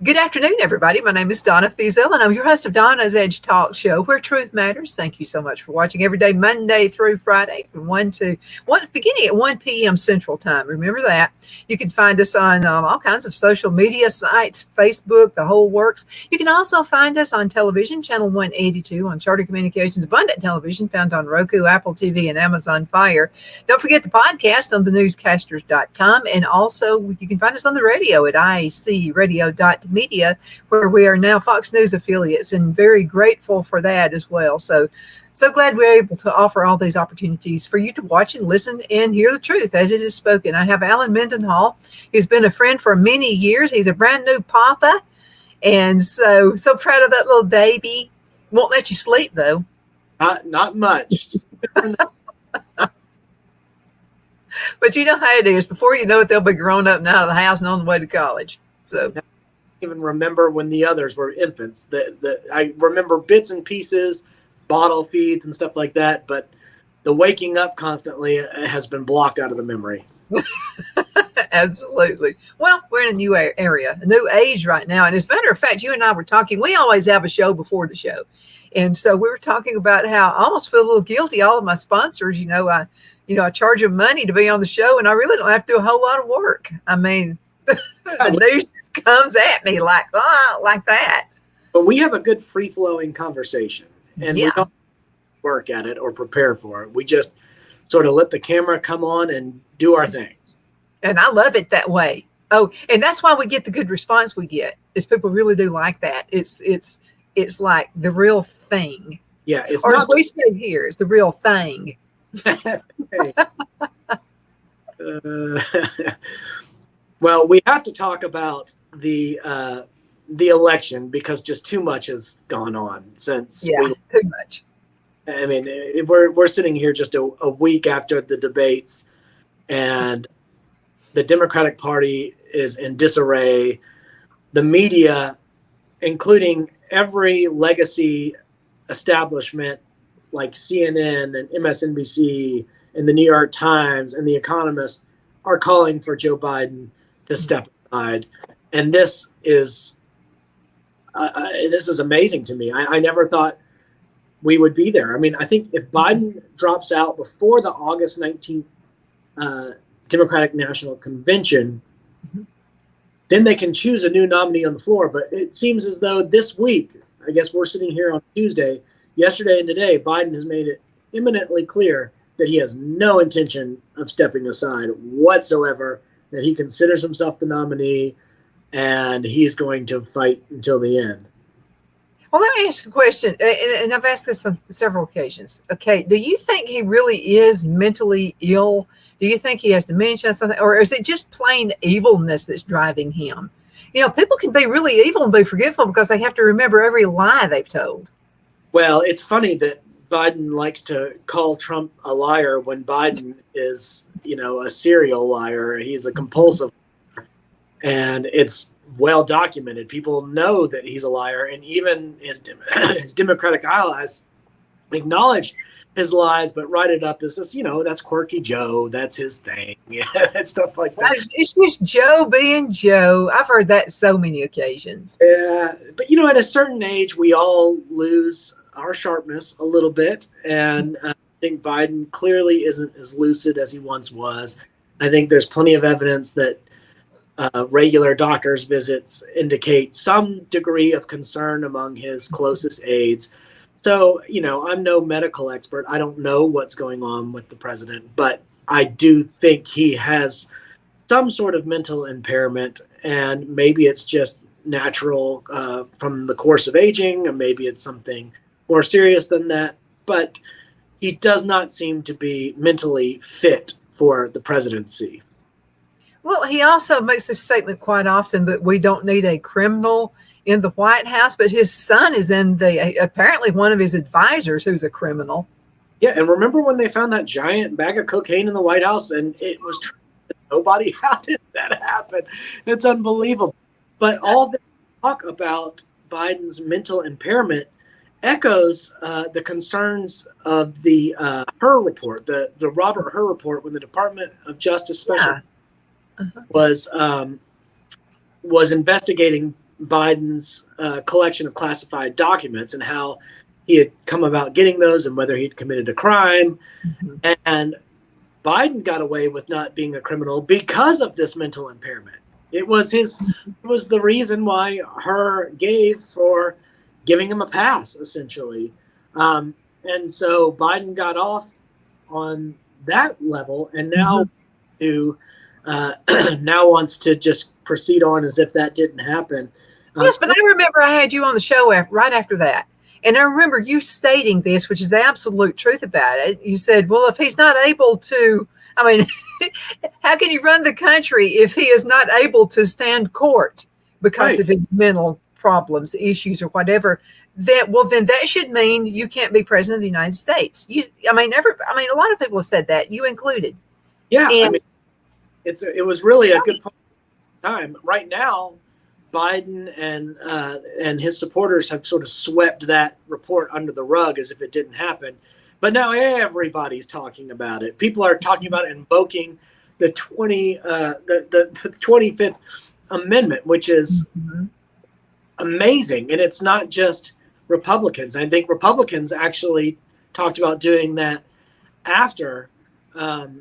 Good afternoon, everybody. My name is Donna Feazell, and I'm your host of Donna's Edge Talk Show, where truth matters. Thank you so much for watching every day, Monday through Friday, from 1 to 1, beginning at 1 p.m. Central Time. Remember that. You can find us on all kinds of social media sites, Facebook, the whole works. You can also find us on television, channel 182 on Charter Communications Abundant Television, found on Roku, Apple TV, and Amazon Fire. Don't forget the podcast on thenewscasters.com, and also you can find us on the radio at iacradio.media, where we are now Fox News affiliates, and very grateful for that as well. So glad we're able to offer all these opportunities for you to watch and listen and hear the truth as it is spoken. I have Alan Mendenhall, who's been a friend for many years. He's a brand new papa, and so proud of that little baby. Won't let you sleep though. Not much. But you know how it is. Before you know it, they'll be grown up and out of the house and on the way to college. So Even remember when the others were infants. I remember bits and pieces, bottle feeds and stuff like that, but the waking up constantly has been blocked out of the memory. Absolutely. Well, we're in a new area, a new age right now. And as a matter of fact, you and I were talking, we always have a show before the show. And so we were talking about how I almost feel a little guilty. All of my sponsors, I charge them money to be on the show, and I really don't have to do a whole lot of work. I mean, the news just comes at me like that. But we have a good free-flowing conversation, and Yeah. we don't work at it or prepare for it. We just sort of let the camera come on and do our thing. And I love it that way. Oh, and that's why we get the good response we get, is people really do like that. It's like the real thing. Yeah, it's or not as we say here, it's the real thing. Well, we have to talk about the election because just too much has gone on since. Too much. I mean, we're sitting here just a week after the debates, and the Democratic Party is in disarray. The media, including every legacy establishment like CNN and MSNBC and the New York Times and The Economist, are calling for Joe Biden to step aside. And this is amazing to me. I never thought we would be there. I mean, I think if Biden drops out before the August 19th Democratic National Convention, then they can choose a new nominee on the floor. But it seems as though this week, I guess we're sitting here on Tuesday, yesterday and today, Biden has made it imminently clear that he has no intention of stepping aside whatsoever, that he considers himself the nominee, and he's going to fight until the end. Well, let me ask you a question, and I've asked this on several occasions. Okay, do you think he really is mentally ill? Do you think he has dementia or something? Or is it just plain evilness that's driving him? People can be really evil and be forgetful because they have to remember every lie they've told. Well, it's funny that Biden likes to call Trump a liar when Biden is, a serial liar. He's a compulsive liar, and it's well documented. People know that he's a liar, and even his Democratic allies acknowledge his lies, but write it up as this, that's quirky Joe. That's his thing. And stuff like that. It's just Joe being Joe. I've heard that so many occasions. Yeah, but at a certain age, we all lose our sharpness a little bit, and I think Biden clearly isn't as lucid as he once was. I think there's plenty of evidence that regular doctor's visits indicate some degree of concern among his closest aides. So, I'm no medical expert. I don't know what's going on with the president, but I do think he has some sort of mental impairment, and maybe it's just natural from the course of aging, and maybe it's something more serious than that. But he does not seem to be mentally fit for the presidency. Well, he also makes this statement quite often that we don't need a criminal in the White House, but his son is apparently one of his advisors who's a criminal. Yeah, and remember when they found that giant bag of cocaine in the White House, and it was nobody? How did that happen? It's unbelievable. But all the talk about Biden's mental impairment echoes the concerns of the Hur report, the Robert Hur report, when the Department of Justice Special was investigating Biden's collection of classified documents and how he had come about getting those and whether he'd committed a crime. Mm-hmm. And Biden got away with not being a criminal because of this mental impairment. It was the reason why her gave for giving him a pass, essentially. And so Biden got off on that level, and now now wants to just proceed on as if that didn't happen. Yes, but I remember I had you on the show right after that. And I remember you stating this, which is the absolute truth about it. You said, well, if he's not able to, I mean, how can he run the country if he is not able to stand court because of his mental problems, issues, or whatever? Then that should mean you can't be president of the United States. A lot of people have said that, you included. Yeah, and it was really a good time. Right now, Biden and his supporters have sort of swept that report under the rug as if it didn't happen. But now everybody's talking about it. People are talking about invoking the 25th Amendment, which is amazing. And it's not just Republicans. I think Republicans actually talked about doing that after the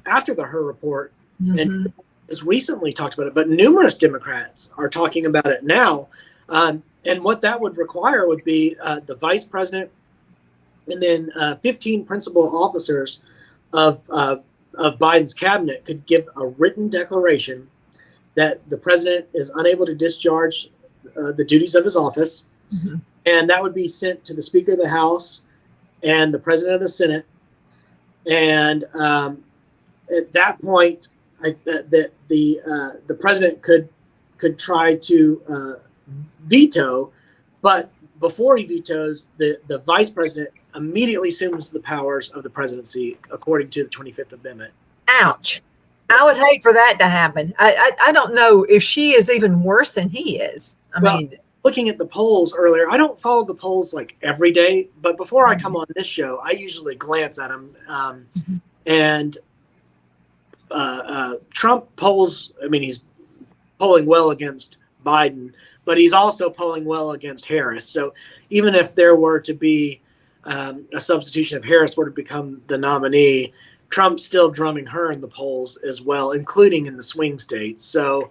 Her report, and has recently talked about it. But numerous Democrats are talking about it now. And what that would require would be the vice president and then 15 principal officers of Biden's cabinet could give a written declaration that the president is unable to discharge the duties of his office. Mm-hmm. And that would be sent to the Speaker of the House and the President of the Senate. And at that point, the president could try to veto, but before he vetoes, the vice president immediately assumes the powers of the presidency according to the 25th Amendment. Ouch. I would hate for that to happen. I don't know if she is even worse than he is. I mean, looking at the polls earlier, I don't follow the polls like every day, but before I come on this show, I usually glance at them. And Trump polls, I mean, he's polling well against Biden, but he's also polling well against Harris. So even if there were to be a substitution, if Harris were to become the nominee, Trump's still drumming her in the polls as well, including in the swing states. So,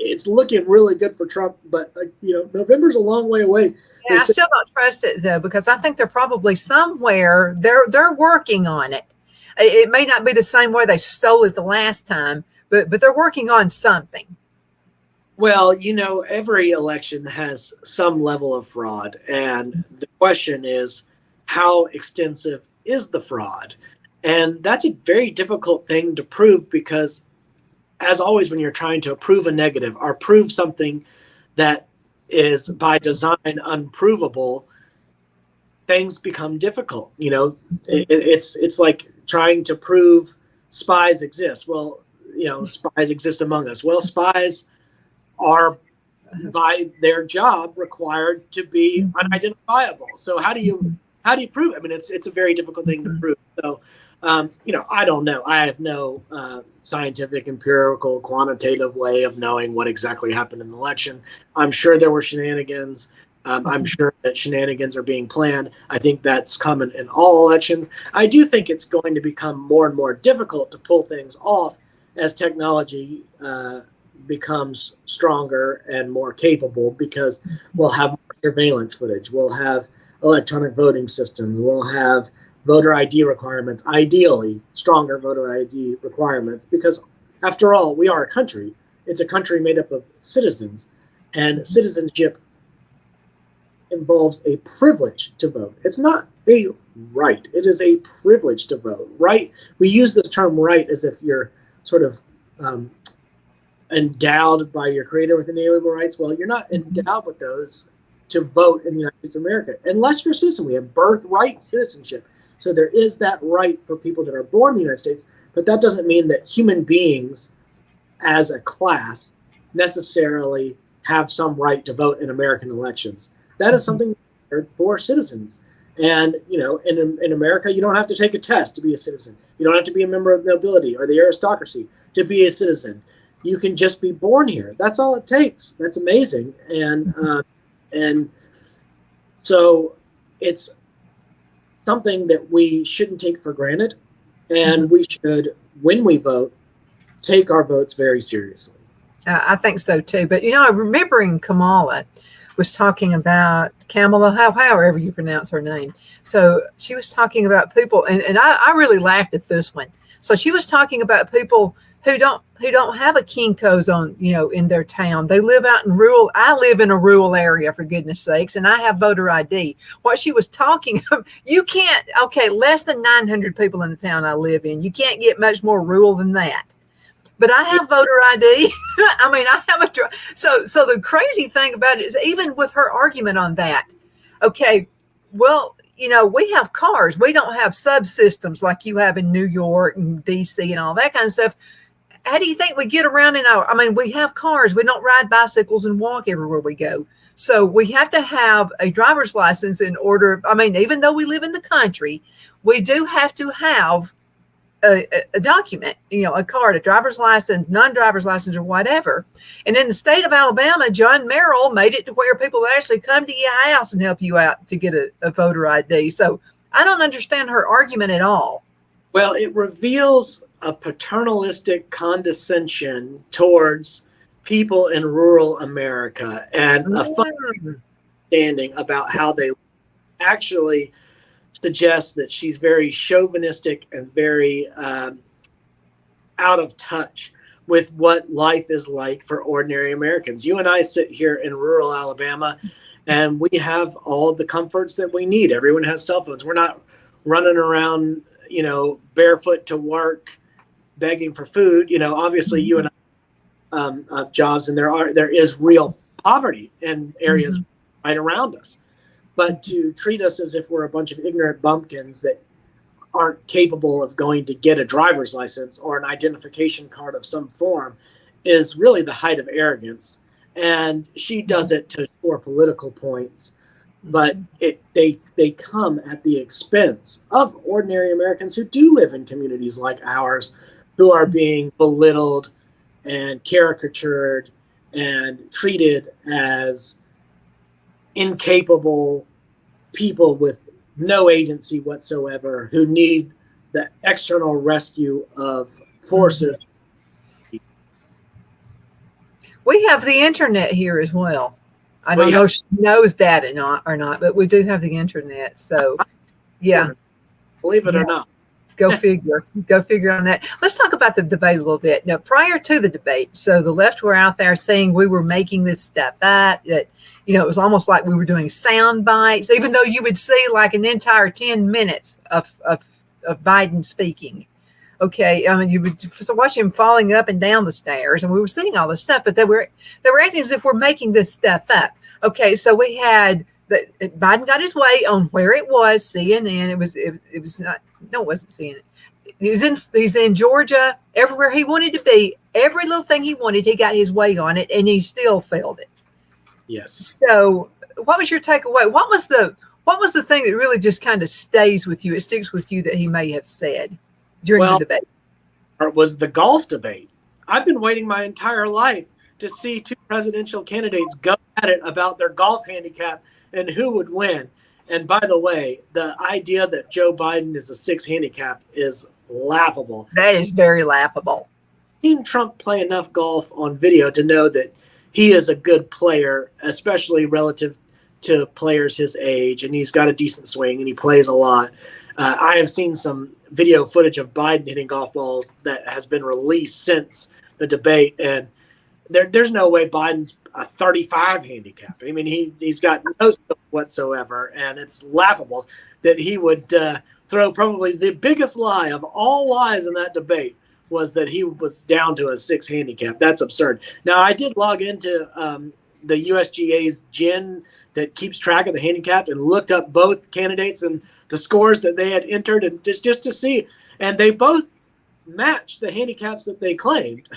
it's looking really good for Trump, but November's a long way away. Yeah, I still don't trust it though, because I think they're probably somewhere they're working on it. It may not be the same way they stole it the last time, but they're working on something. Well, every election has some level of fraud, and the question is, how extensive is the fraud? And that's a very difficult thing to prove because, as always, when you're trying to prove a negative or prove something that is by design unprovable, things become difficult. It's like trying to prove spies exist. Well, spies exist among us. Well, spies are by their job required to be unidentifiable. So how do you prove it? I mean, it's a very difficult thing to prove. So, I don't know. I have no scientific, empirical, quantitative way of knowing what exactly happened in the election. I'm sure there were shenanigans. I'm sure that shenanigans are being planned. I think that's common in all elections. I do think it's going to become more and more difficult to pull things off as technology becomes stronger and more capable, because we'll have more surveillance footage. We'll have electronic voting systems. We'll have voter ID requirements, ideally stronger voter ID requirements, because after all, we are a country. It's a country made up of citizens, and citizenship involves a privilege to vote. It's not a right. It is a privilege to vote. Right? We use this term right as if you're sort of endowed by your creator with inalienable rights. Well, you're not endowed with those to vote in the United States of America, unless you're a citizen. We have birthright citizenship. So there is that right for people that are born in the United States, but that doesn't mean that human beings as a class necessarily have some right to vote in American elections. That is something for citizens. And, in America, you don't have to take a test to be a citizen. You don't have to be a member of the nobility or the aristocracy to be a citizen. you can just be born here. That's all it takes. That's amazing. And so it's something that we shouldn't take for granted, and we should, when we vote, take our votes very seriously. I think so too. But I'm remembering Kamala was talking about Kamala, however you pronounce her name. So she was talking about people, and I really laughed at this one. So she was talking about people who don't have a Kinko's on, in their town. They live out in rural. I live in a rural area, for goodness sakes, and I have voter ID. What she was talking of, you can't. Okay, less than 900 people in the town I live in. You can't get much more rural than that. But I have voter ID. I mean, I have so the crazy thing about it is, even with her argument on that, okay, well, we have cars. We don't have subsystems like you have in New York and DC and all that kind of stuff. How do you think we get around we have cars. We don't ride bicycles and walk everywhere we go. So we have to have a driver's license in order. Even though we live in the country, we do have to have a document, a card, a driver's license, non-driver's license, or whatever. And in the state of Alabama, John Merrill made it to where people actually come to your house and help you out to get a voter ID. So I don't understand her argument at all. Well, it reveals a paternalistic condescension towards people in rural America, and a fun understanding about how they actually suggests that she's very chauvinistic and very out of touch with what life is like for ordinary Americans. You and I sit here in rural Alabama, and we have all the comforts that we need. Everyone has cell phones. We're not running around, barefoot to work, begging for food. Obviously, you and I have jobs, and there is real poverty in areas right around us. But to treat us as if we're a bunch of ignorant bumpkins that aren't capable of going to get a driver's license or an identification card of some form is really the height of arrogance. And she does it to score political points, but they come at the expense of ordinary Americans who do live in communities like ours, who are being belittled and caricatured and treated as incapable people with no agency whatsoever, who need the external rescue of forces. We have the internet here as well. I don't know if she knows that or not, but we do have the internet. So, yeah. Believe it or not. Go figure. Go figure on that. Let's talk about the debate a little bit. Now, prior to the debate, so the left were out there saying we were making this stuff up, that, it was almost like we were doing sound bites, even though you would see like an entire 10 minutes of Biden speaking. Okay. You would watch him falling up and down the stairs, and we were seeing all this stuff, but they were acting as if we're making this stuff up. Okay. So we had Biden got his way on where it was CNN. It was not. No, it wasn't CNN. He's in Georgia, everywhere he wanted to be. Every little thing he wanted, he got his way on it, and he still failed it. Yes. So, what was your takeaway? What was the thing that really just kind of stays with you? It sticks with you that he may have said during the debate. It was the golf debate. I've been waiting my entire life to see two presidential candidates go at it about their golf handicap and who would win. And by the way, the idea that Joe Biden is a 6 handicap is laughable. That is very laughable. I've seen Trump play enough golf on video to know that he is a good player, especially relative to players his age, and he's got a decent swing and he plays a lot. I have seen some video footage of Biden hitting golf balls that has been released since the debate, and there's no way Biden's a 35 handicap. I mean, he's got no skill whatsoever, and it's laughable that he would throw probably the biggest lie of all lies in that debate was that he was down to a 6 handicap. That's absurd. Now, I did log into the USGA's GIN that keeps track of the handicap and looked up both candidates and the scores that they had entered, and just to see, and they both matched the handicaps that they claimed.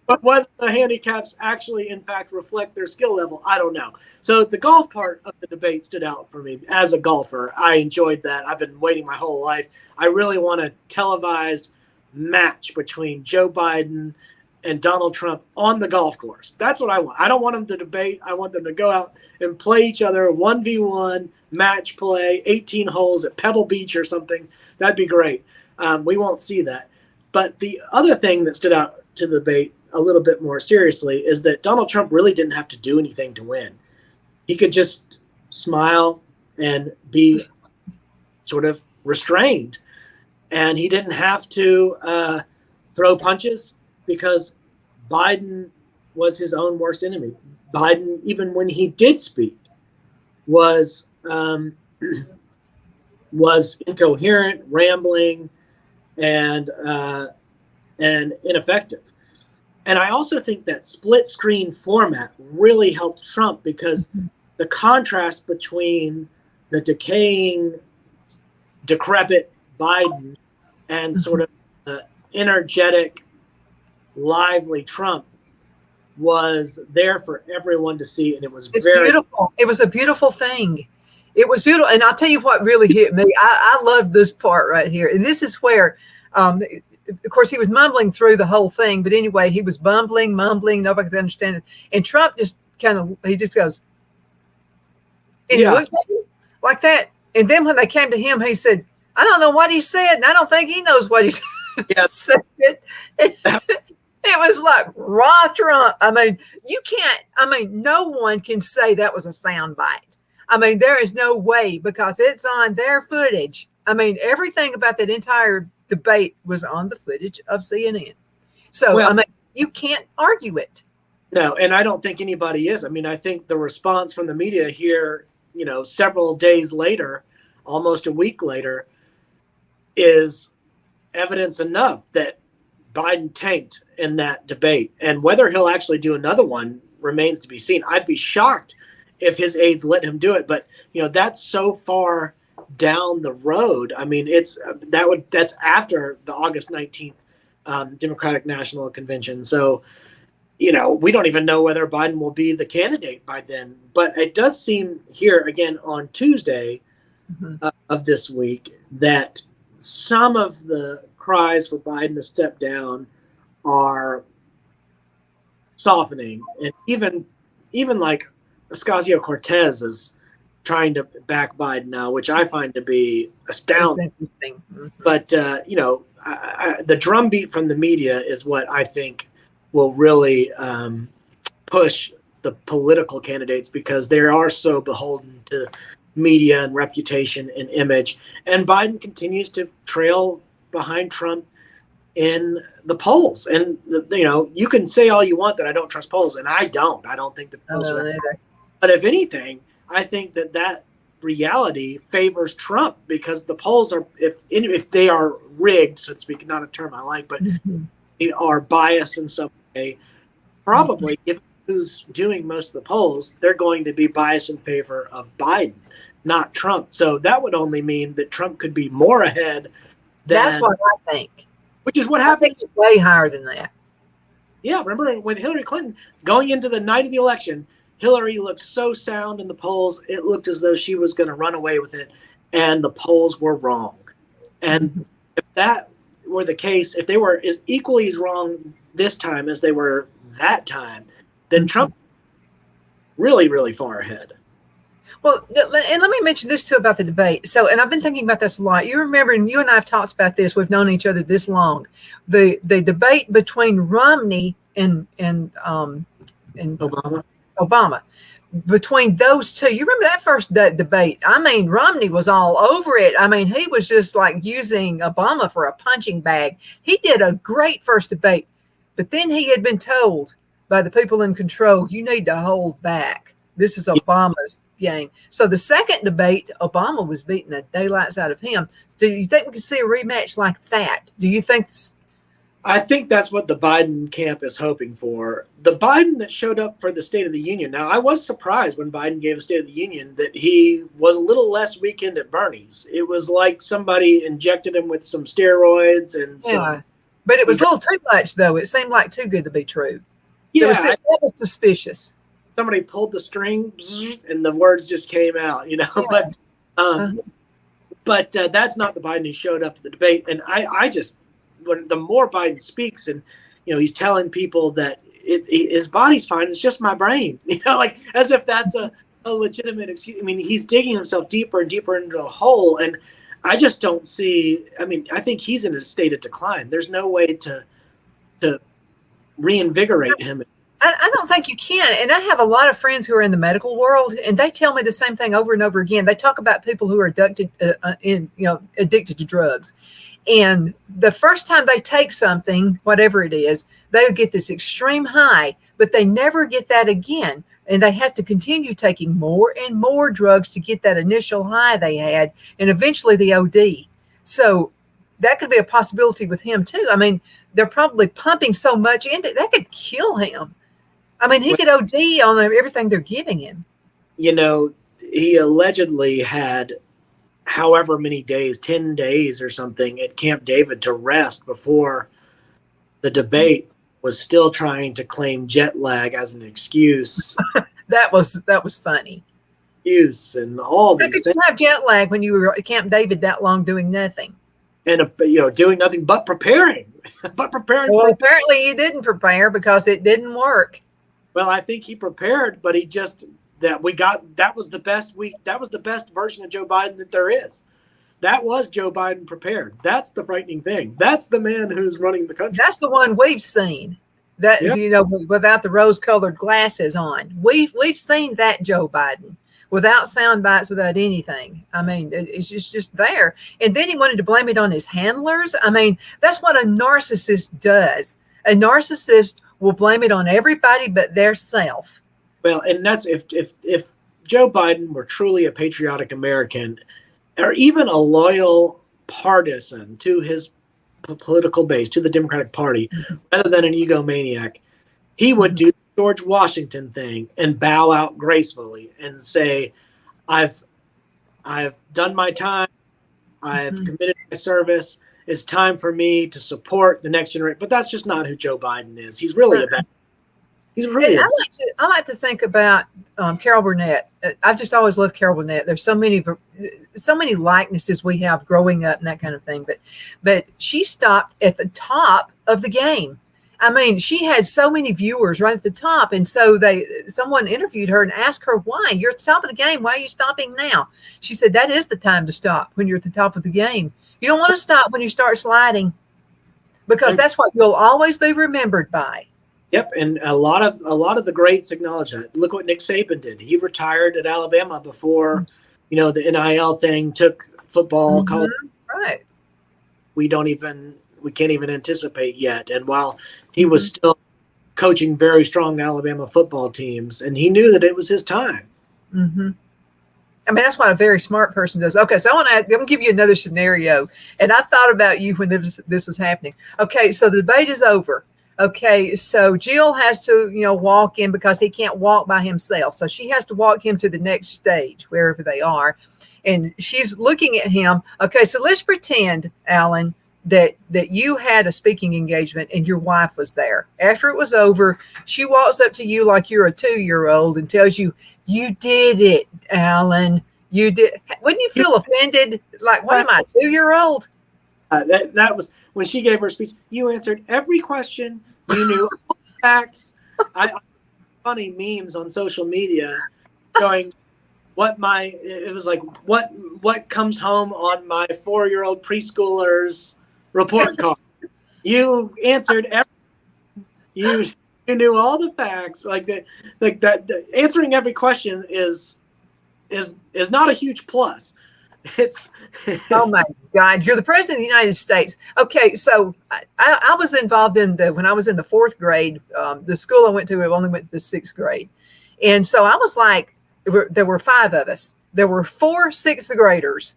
But whether the handicaps actually, in fact, reflect their skill level, I don't know. So the golf part of the debate stood out for me. As a golfer, I enjoyed that. I've been waiting my whole life. I really want a televised match between Joe Biden and Donald Trump on the golf course. That's what I want. I don't want them to debate. I want them to go out and play each other 1v1 match play, 18 holes at Pebble Beach or something. That'd be great. We won't see that. But the other thing that stood out to the debate a little bit more seriously is that Donald Trump really didn't have to do anything to win. He could just smile and be sort of restrained. And he didn't have to throw punches because Biden was his own worst enemy. Biden, even when he did speak, was incoherent, rambling, and ineffective. And I also think that split screen format really helped Trump because the contrast between the decaying, decrepit Biden and sort of energetic, lively Trump was there for everyone to see, and it's very beautiful. It was a beautiful thing. It was beautiful, and I'll tell you what really hit me. I love this part right here, and this is where, of course, he was mumbling through the whole thing. But anyway, he was mumbling. Nobody could understand it, and Trump just he just goes, and he looked at him like that. And then when they came to him, he said, "I don't know what he said, and I don't think he knows what he said." It was like raw Trump. I mean, no one can say that was a sound bite. I mean, there is no way because it's on their footage. I mean, everything about that entire debate was on the footage of CNN. So, I mean, you can't argue it. No, and I don't think anybody is. I mean, I think the response from the media here, several days later, almost a week later, is evidence enough that Biden tanked in that debate. And whether he'll actually do another one remains to be seen. I'd be shocked if his aides let him do it. But, that's so far down the road. I mean, that's after the August 19th Democratic National Convention. So, we don't even know whether Biden will be the candidate by then. But it does seem here again on Tuesday of this week that some of the cries for Biden to step down are softening, and even like Ocasio-Cortez is trying to back Biden now, which I find to be astounding. But the drumbeat from the media is what I think will really push the political candidates because they are so beholden to media and reputation and image, and Biden continues to trail behind Trump in the polls. And you can say all you want that I don't trust polls, and I don't think the polls are either. But if anything, I think that reality favors Trump because the polls are, if they are rigged, so to speak, not a term I like, but they are biased in some way, probably if who's doing most of the polls, they're going to be biased in favor of Biden, not Trump. So that would only mean that Trump could be more ahead. That's what I think. Which is what happened. I think it's way higher than that. Yeah, remember with Hillary Clinton going into the night of the election, Hillary looked so sound in the polls, it looked as though she was going to run away with it, and the polls were wrong. And if that were the case, if they were as equally as wrong this time as they were that time, then Trump really, really far ahead. Well, and let me mention this too about the debate. So, and I've been thinking about this a lot. You remember, and you and I have talked about this. We've known each other this long. The debate between Romney and Obama. Between those two, you remember that first debate? I mean, Romney was all over it. I mean, he was just like using Obama for a punching bag. He did a great first debate, but then he had been told by the people in control, you need to hold back. This is Obama's game. So the second debate, Obama was beating the daylights out of him. So do you think we can see a rematch like that? Do you think? I think that's what the Biden camp is hoping for. The Biden that showed up for the State of the Union. Now, I was surprised when Biden gave a State of the Union that he was a little less weekend at Bernie's. It was like somebody injected him with some steroids and but it was a little too much, though. It seemed like too good to be true. Yeah, that was suspicious. Somebody pulled the string and the words just came out, Yeah. But that's not the Biden who showed up at the debate. And I just, when the more Biden speaks, and he's telling people that his body's fine. It's just my brain, like as if that's a legitimate excuse. I mean, he's digging himself deeper and deeper into a hole. And I just don't see, I mean, I think he's in a state of decline. There's no way to reinvigorate him. I don't think you can. And I have a lot of friends who are in the medical world, and they tell me the same thing over and over again. They talk about people who are addicted to drugs. And the first time they take something, whatever it is, they'll get this extreme high, but they never get that again. And they have to continue taking more and more drugs to get that initial high they had, and eventually the OD. So that could be a possibility with him too. I mean, they're probably pumping so much into that could kill him. I mean, he could OD on everything they're giving him. He allegedly had however many days, 10 days or something at Camp David to rest before the debate, was still trying to claim jet lag as an excuse. That was funny. Excuse and all these things. How could you have jet lag when you were at Camp David that long doing nothing? And doing nothing but preparing. Well, apparently he didn't prepare because it didn't work. Well, I think he prepared, but he just that was the best version of Joe Biden that there is. That was Joe Biden prepared. That's the frightening thing. That's the man who's running the country. That's the one we've seen. That without the rose-colored glasses on. We've seen that Joe Biden without sound bites, without anything. I mean, it's just there. And then he wanted to blame it on his handlers. I mean, that's what a narcissist does. A narcissist will blame it on everybody but their self. Well, and that's if Joe Biden were truly a patriotic American, or even a loyal partisan to his political base, to the Democratic Party, rather than an egomaniac, he would do the George Washington thing and bow out gracefully and say, I've done my time. I've committed my service. It's time for me to support the next generation. But that's just not who Joe Biden is. He's really I like to think about Carol Burnett. I've just always loved Carol Burnett. There's so many likenesses we have growing up and that kind of thing. But she stopped at the top of the game. I mean, she had so many viewers right at the top. And so someone interviewed her and asked her, why? You're at the top of the game. Why are you stopping now? She said, that is the time to stop, when you're at the top of the game. You don't want to stop when you start sliding, because that's what you'll always be remembered by. Yep, and a lot of the greats acknowledge that. Look what Nick Saban did. He retired at Alabama before, the NIL thing took football. College. Right. We can't even anticipate yet. And while he was still coaching very strong Alabama football teams, and he knew that it was his time. Mm-hmm. I mean, that's what a very smart person does. Okay, so I'm going to give you another scenario. And I thought about you when this was happening. Okay, so the debate is over. Okay, so Jill has to, walk in because he can't walk by himself. So she has to walk him to the next stage, wherever they are. And she's looking at him. Okay, so let's pretend, Alan, that you had a speaking engagement and your wife was there. After it was over, she walks up to you like you're a 2-year-old and tells you, you did it, Alan. You did. Wouldn't you feel offended? Like, what am I, a 2-year-old? That was when she gave her speech. You answered every question. You knew all the facts. I funny memes on social media going, it was like, what comes home on my 4-year-old preschooler's report card? You answered every. You knew all the facts. Like that. Answering every question is not a huge plus. It's oh my God, you're the president of the United States. Okay, so I was involved when I was in the 4th grade, the school I went to, I only went to the 6th grade. And so I was like, there were 5 of us. There were 4 6th graders,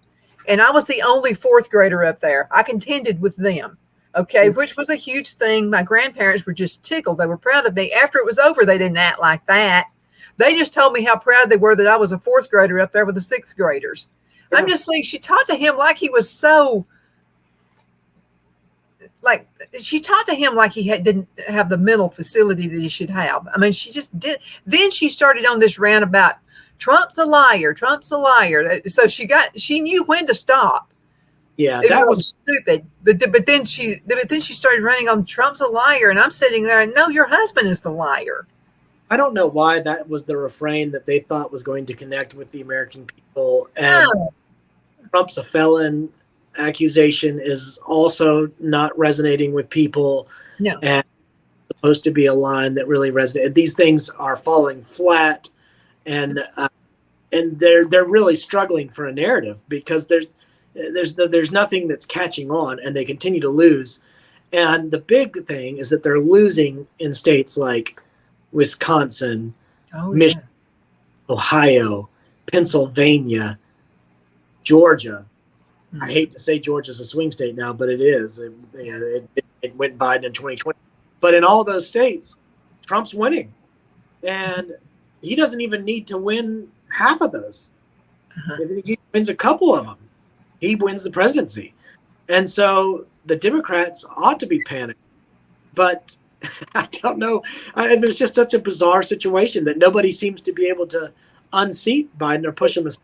and I was the only 4th grader up there. I contended with them, okay, which was a huge thing. My grandparents were just tickled. They were proud of me. After it was over, they didn't act like that. They just told me how proud they were that I was a 4th grader up there with the 6th graders. I'm just saying, she talked to him like he was she talked to him like he didn't have the mental facility that he should have. I mean, she just did. Then she started on this rant about Trump's a liar. Trump's a liar. So she knew when to stop. Yeah, that was stupid. But then she started running on Trump's a liar, and I'm sitting there and no, your husband is the liar. I don't know why that was the refrain that they thought was going to connect with the American people. And No, Trump's a felon accusation is also not resonating with people, no. and supposed to be a line that really resonates. These things are falling flat, and they're really struggling for a narrative because there's nothing that's catching on, and they continue to lose. And the big thing is that they're losing in states like Wisconsin, Oh Michigan, yeah. Ohio, Pennsylvania, Georgia. I Mhm. hate to say Georgia's a swing state now, but it is. It went Biden in 2020. But in all those states, Trump's winning. And he doesn't even need to win half of those. Uh-huh. If he wins a couple of them, he wins the presidency. And so the Democrats ought to be panicked. But I don't know. There's just such a bizarre situation that nobody seems to be able to unseat Biden or push him aside.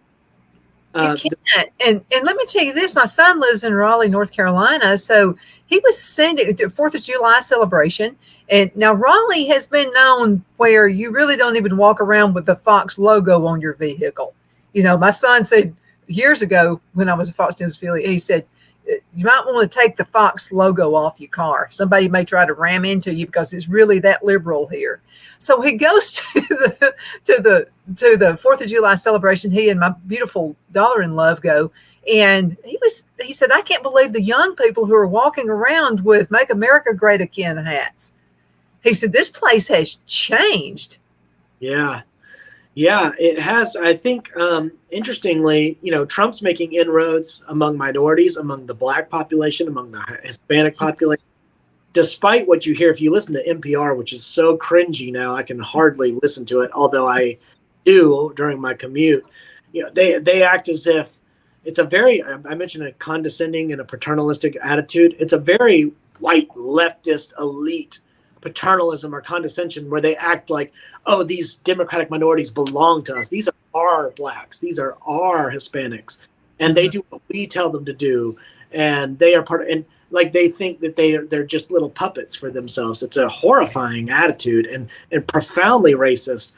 You can't. And let me tell you this: my son lives in Raleigh, North Carolina, so he was sending the Fourth of July celebration. And now Raleigh has been known where you really don't even walk around with the Fox logo on your vehicle. My son said years ago when I was a Fox News affiliate, he said you might want to take the Fox logo off your car. Somebody may try to ram into you because it's really that liberal here. So he goes to the Fourth of July celebration. He and my beautiful daughter-in-law go, and he said, I can't believe the young people who are walking around with "Make America Great Again" hats. He said this place has changed. Yeah. Yeah, it has. I think, interestingly, Trump's making inroads among minorities, among the Black population, among the Hispanic population. Despite what you hear, if you listen to NPR, which is so cringy now, I can hardly listen to it, although I do during my commute. They act as if it's a very, I mentioned, a condescending and a paternalistic attitude. It's a very white leftist elite paternalism or condescension where they act like, oh, these Democratic minorities belong to us. These are our Blacks. These are our Hispanics. And they do what we tell them to do. And they are part of, and like they think that they're just little puppets for themselves. It's a horrifying attitude and profoundly racist.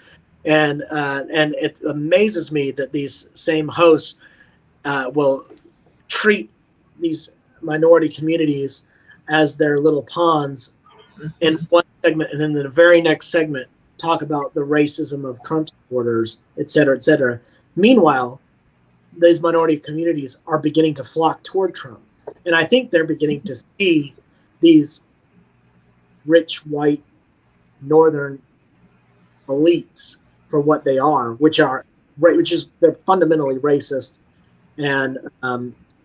And it amazes me that these same hosts will treat these minority communities as their little pawns in one segment, and then in the very next segment talk about the racism of Trump supporters, et cetera, et cetera. Meanwhile, these minority communities are beginning to flock toward Trump. And I think they're beginning to see these rich, white, northern elites for what they are, which is they're fundamentally racist, and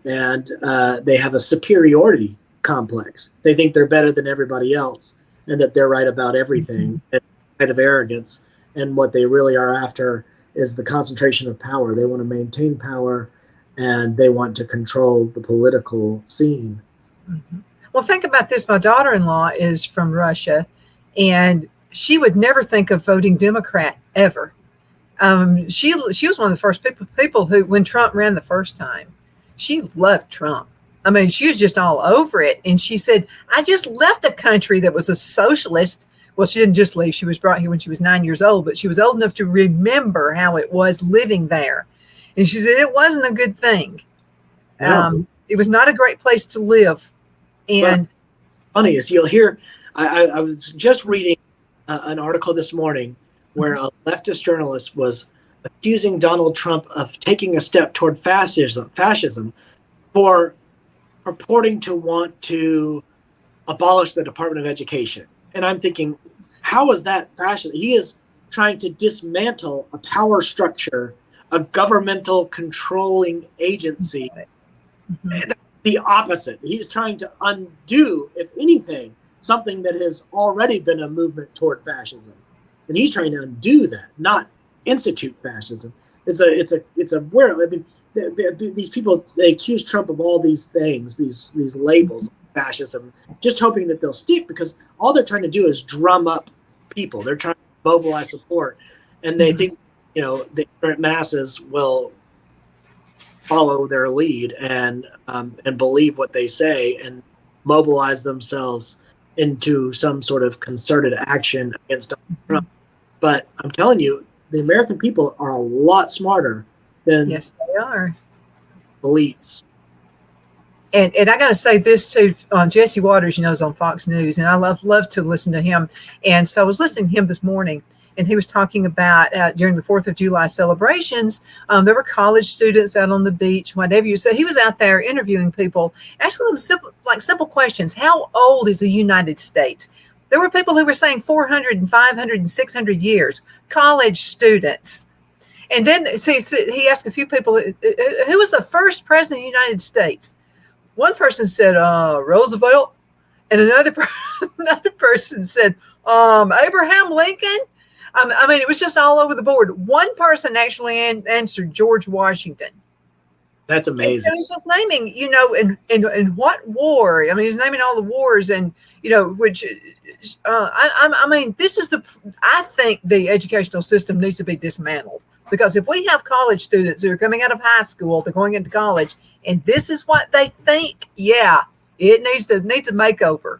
they have a superiority complex. They think they're better than everybody else, and that they're right about everything. And kind of arrogance, and what they really are after is the concentration of power. They want to maintain power, and they want to control the political scene. Mm-hmm. Well, think about this. My daughter-in-law is from Russia, and she would never think of voting Democrat ever. She was one of the first people who, when Trump ran the first time, she loved Trump. I mean, she was just all over it. And she said, I just left a country that was a socialist. Well, she didn't just leave. She was brought here when she was 9 years old, but she was old enough to remember how it was living there. And she said it wasn't a good thing. No. It was not a great place to live. And funny is you'll hear, I was just reading an article this morning where a leftist journalist was accusing Donald Trump of taking a step toward fascism for purporting to want to abolish the Department of Education. And I'm thinking, how is that fascist? He is trying to dismantle a power structure, a governmental controlling agency. Mm-hmm. And the opposite. He's trying to undo, if anything, something that has already been a movement toward fascism. And he's trying to undo that, not institute fascism. It's a weird. I mean, these people, they accuse Trump of all these things, these labels, fascism, just hoping that they'll stick, because all they're trying to do is drum up people. They're trying to mobilize support, and they think the ignorant masses will follow their lead and believe what they say and mobilize themselves into some sort of concerted action against Donald Trump. But I'm telling you, the American people are a lot smarter than Yes, they are. elites. And I got to say this too. Jesse Waters, is on Fox News, and I love to listen to him. And so I was listening to him this morning, and he was talking about during the 4th of July celebrations, there were college students out on the beach, whatever you said. He was out there interviewing people, asking them simple questions. How old is the United States? There were people who were saying 400 and 500 and 600 years, college students. And then he asked a few people, who was the first president of the United States? One person said Roosevelt, and another person said Abraham Lincoln. I mean, it was just all over the board. One person actually answered George Washington. That's amazing. So he's just naming, in what war? I mean, he's naming all the wars, and which I mean, I think the educational system needs to be dismantled, because if we have college students who are coming out of high school, they're going into college, and this is what they think, yeah, it needs a makeover.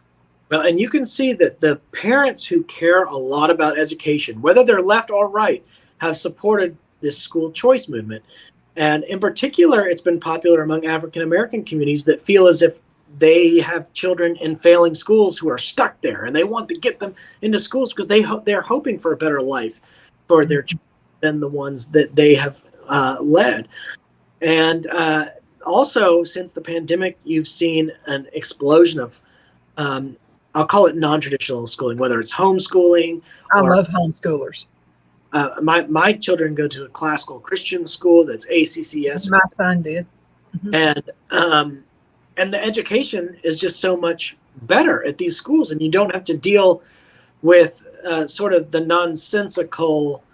Well, and you can see that the parents who care a lot about education, whether they're left or right, have supported this school choice movement. And in particular, it's been popular among African American communities that feel as if they have children in failing schools who are stuck there, and they want to get them into schools because they're hoping for a better life for their children than the ones that they have led. And also, since the pandemic, you've seen an explosion of I'll call it non-traditional schooling, whether it's homeschooling. I love homeschoolers. My children go to a classical Christian school that's ACCS. My son did. Mm-hmm. And the education is just so much better at these schools, and you don't have to deal with sort of the nonsensical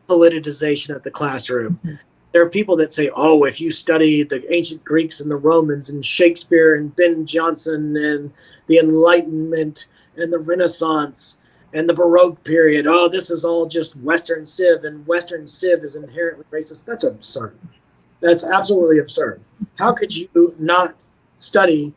politicization of the classroom. Mm-hmm. There are people that say, oh, if you study the ancient Greeks and the Romans and Shakespeare and Ben Jonson and the Enlightenment and the Renaissance and the Baroque period, oh, this is all just Western Civ, and Western Civ is inherently racist. That's absurd. That's absolutely absurd. How could you not study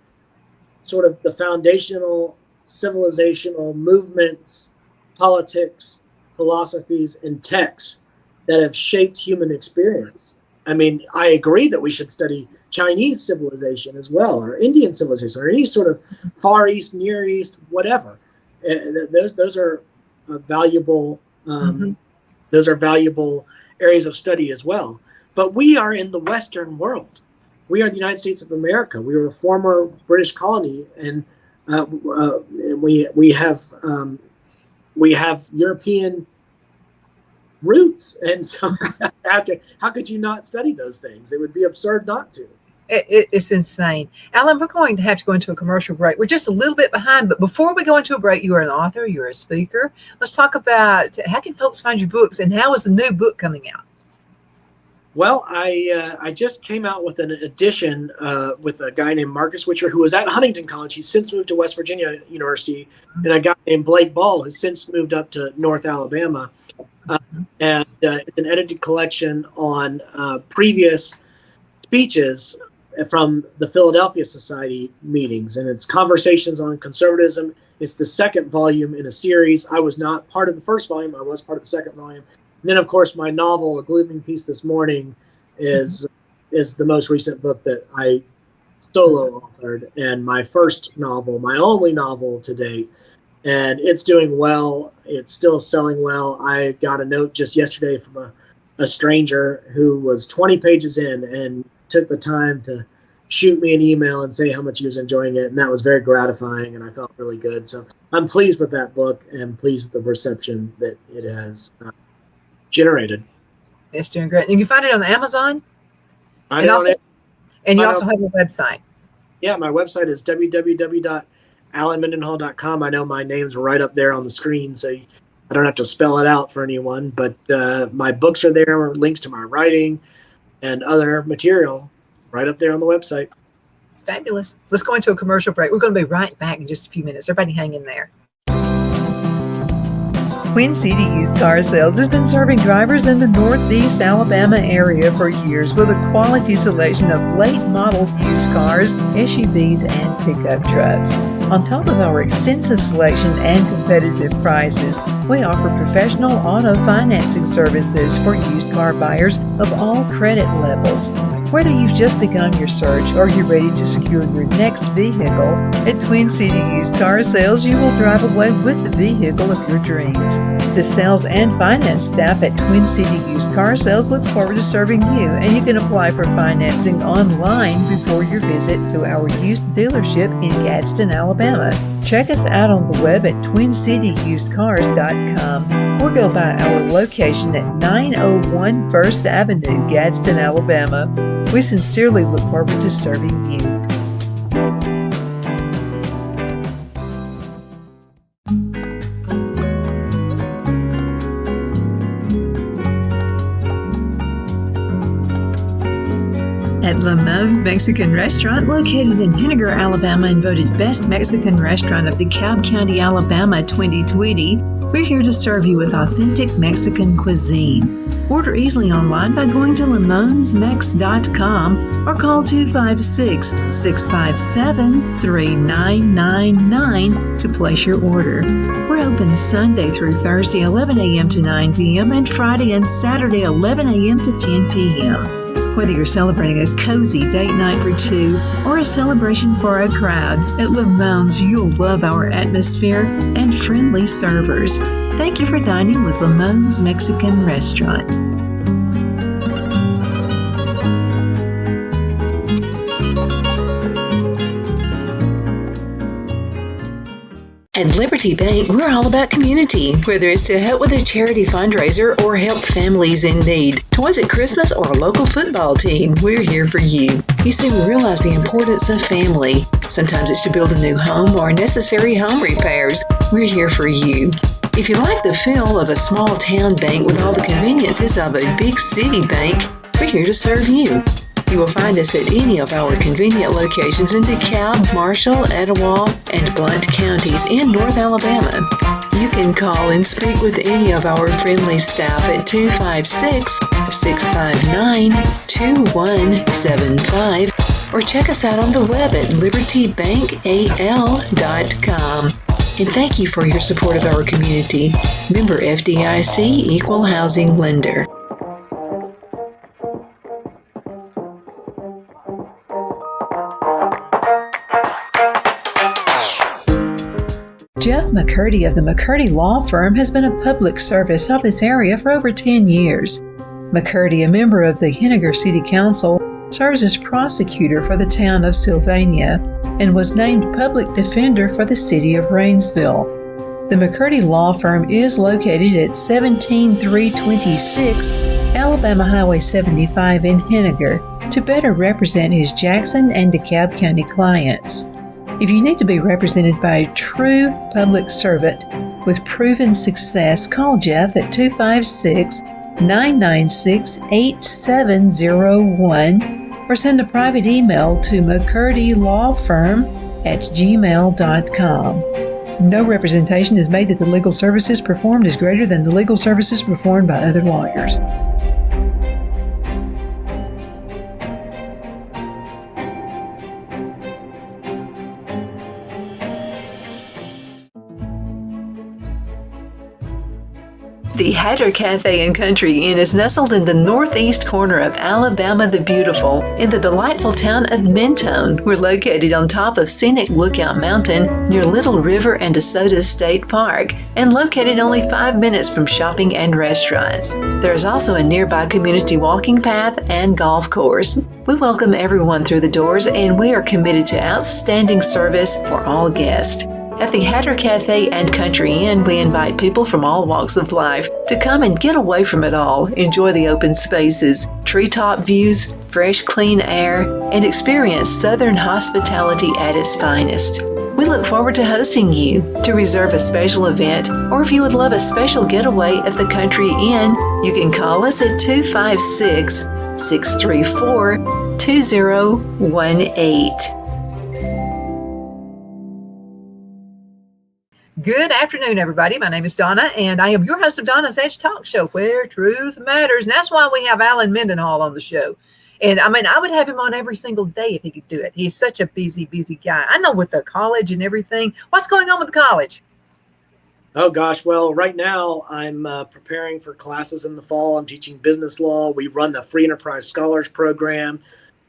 sort of the foundational civilizational movements, politics, philosophies, and texts that have shaped human experience? I mean, I agree that we should study Chinese civilization as well, or Indian civilization, or any sort of Far East, Near East, whatever. Those are valuable. Those are valuable areas of study as well. But we are in the Western world. We are the United States of America. We were a former British colony, and we have European roots, and so how could you not study those things? It would be absurd not to. It's insane. Alan, we're going to have to go into a commercial break. We're just a little bit behind, but before we go into a break, you are an author, you're a speaker. Let's talk about how can folks find your books, and how is the new book coming out? Well, I just came out with an edition with a guy named Marcus Witcher, who was at Huntington College. He's since moved to West Virginia University, and a guy named Blake Ball, who's since moved up to North Alabama. And it's an edited collection on previous speeches from the Philadelphia Society meetings, and it's conversations on conservatism. It's the second volume in a series. I was not part of the first volume. I was part of the second volume. And then, of course, my novel, A Glooming Peace This Morning, is the most recent book that I solo authored, and my first novel, my only novel to date. And it's doing well. It's still selling well. I got a note just yesterday from a stranger who was 20 pages in and took the time to shoot me an email and say how much he was enjoying it. And that was very gratifying, and I felt really good. So I'm pleased with that book and pleased with the reception that it has generated. It's doing great. You can find it on Amazon. And you also have a website. Yeah, my website is www.alanmendenhall.com. I know my name's right up there on the screen, so I don't have to spell it out for anyone. But my books are there, links to my writing and other material right up there on the website. It's fabulous. Let's go into a commercial break. We're going to be right back in just a few minutes. Everybody hang in there. Twin City Used Car Sales has been serving drivers in the Northeast Alabama area for years with a quality selection of late model used cars, SUVs, and pickup trucks. On top of our extensive selection and competitive prices, we offer professional auto financing services for used car buyers of all credit levels. Whether you've just begun your search or you're ready to secure your next vehicle, at Twin City Used Car Sales, you will drive away with the vehicle of your dreams. The sales and finance staff at Twin City Used Car Sales looks forward to serving you, and you can apply for financing online before your visit to our used dealership in Gadsden, Alabama. Check us out on the web at twincityusedcars.com or go by our location at 901 First Avenue, Gadsden, Alabama. We sincerely look forward to serving you. At Lamone's Mexican Restaurant, located in Henniger, Alabama, and voted Best Mexican Restaurant of DeKalb County, Alabama 2020, we're here to serve you with authentic Mexican cuisine. Order easily online by going to lamonsmex.com or call 256-657-3999 to place your order. We're open Sunday through Thursday 11 a.m. to 9 p.m. and Friday and Saturday 11 a.m. to 10 p.m. Whether you're celebrating a cozy date night for two or a celebration for a crowd, at Lamone's you'll love our atmosphere and friendly servers. Thank you for dining with Lamone's Mexican Restaurant. At Liberty Bank, we're all about community. Whether it's to help with a charity fundraiser or help families in need, toys at Christmas, or a local football team, we're here for you. You see, we realize the importance of family. Sometimes it's to build a new home or necessary home repairs. We're here for you. If you like the feel of a small town bank with all the conveniences of a big city bank, we're here to serve you. You will find us at any of our convenient locations in DeKalb, Marshall, Etowah, and Blount counties in North Alabama. You can call and speak with any of our friendly staff at 256-659-2175 or check us out on the web at libertybankal.com. And thank you for your support of our community. Member FDIC Equal Housing Lender. Jeff McCurdy of the McCurdy Law Firm has been a public service of this area for over 10 years. McCurdy, a member of the Henniger City Council, serves as prosecutor for the town of Sylvania and was named public defender for the city of Rainsville. The McCurdy Law Firm is located at 17326 Alabama Highway 75 in Henniger to better represent his Jackson and DeKalb County clients. If you need to be represented by a true public servant with proven success, call Jeff at 256-996-8701 or send a private email to mccurdylawfirm@gmail.com. No representation is made that the legal services performed is greater than the legal services performed by other lawyers. The Hatter Cafe and Country Inn is nestled in the northeast corner of Alabama the Beautiful in the delightful town of Mentone. We're located on top of scenic Lookout Mountain near Little River and DeSoto State Park and located only 5 minutes from shopping and restaurants. There is also a nearby community walking path and golf course. We welcome everyone through the doors and we are committed to outstanding service for all guests. At the Hatter Cafe and Country Inn, we invite people from all walks of life to come and get away from it all, enjoy the open spaces, treetop views, fresh, clean air, and experience Southern hospitality at its finest. We look forward to hosting you. To reserve a special event, or if you would love a special getaway at the Country Inn, you can call us at 256-634-2018. Good afternoon, everybody. My name is Donna, and I am your host of Donna's Edge Talk Show, where truth matters. And that's why we have Alan Mendenhall on the show. And I mean, I would have him on every single day if he could do it. He's such a busy, busy guy. I know with the college and everything. What's going on with the college? Oh gosh, well, right now I'm preparing for classes in the fall. I'm teaching business law. We run the Free Enterprise Scholars Program,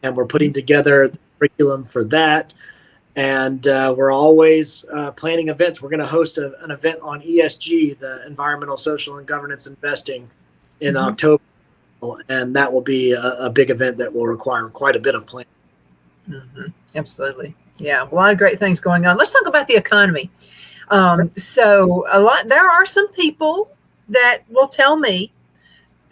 and we're putting together the curriculum for that. And we're always planning events. We're going to host an event on ESG, the Environmental, Social, and Governance Investing, in October. And that will be a big event that will require quite a bit of planning. Absolutely. Yeah, a lot of great things going on. Let's talk about the economy. There are some people that will tell me,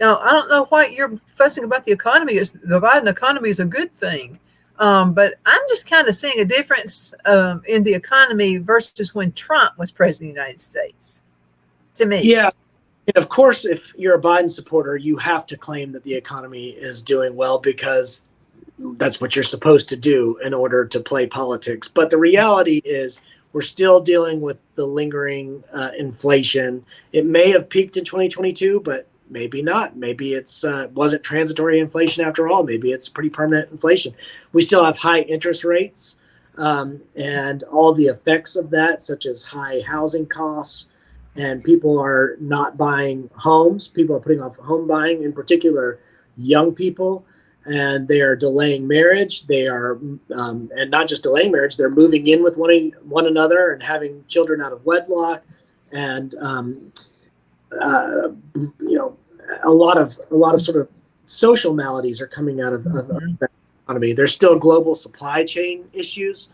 now, I don't know why you're fussing about the economy. The Biden economy is a good thing. But I'm just kind of seeing a difference in the economy versus when Trump was president of the United States, to me. Yeah. And of course, if you're a Biden supporter, you have to claim that the economy is doing well because that's what you're supposed to do in order to play politics. But the reality is we're still dealing with the lingering inflation. It may have peaked in 2022, but maybe not. Maybe it's wasn't transitory inflation after all. Maybe it's pretty permanent inflation. We still have high interest rates and all the effects of that, such as high housing costs, and people are not buying homes. People are putting off home buying, in particular, young people, and they are delaying marriage. They are, and not just delaying marriage, they're moving in with one another and having children out of wedlock, and a lot of sort of social maladies are coming out of the economy. There's still global supply chain issues